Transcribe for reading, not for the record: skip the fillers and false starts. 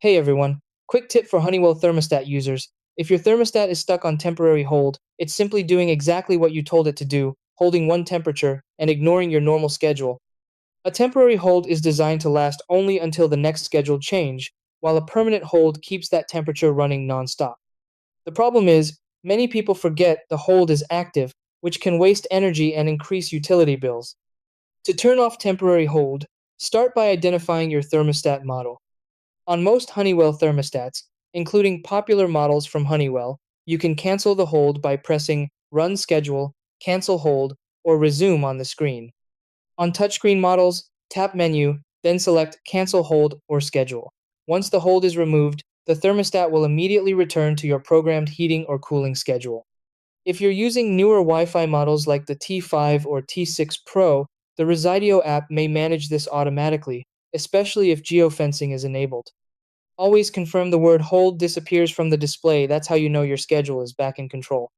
Hey everyone, quick tip for Honeywell Thermostat users. If your thermostat is stuck on temporary hold, it's simply doing exactly what you told it to do, holding one temperature and ignoring your normal schedule. A temporary hold is designed to last only until the next scheduled change, while a permanent hold keeps that temperature running non-stop. The problem is, many people forget the hold is active, which can waste energy and increase utility bills. To turn off temporary hold, start by identifying your thermostat model. On most Honeywell thermostats, including popular models from Honeywell, you can cancel the hold by pressing Run Schedule, Cancel Hold, or Resume on the screen. On touchscreen models, tap Menu, then select Cancel Hold or Schedule. Once the hold is removed, the thermostat will immediately return to your programmed heating or cooling schedule. If you're using newer Wi-Fi models like the T5 or T6 Pro, the Residio app may manage this automatically, especially if geofencing is enabled. Always confirm the word hold disappears from the display. That's how you know your schedule is back in control.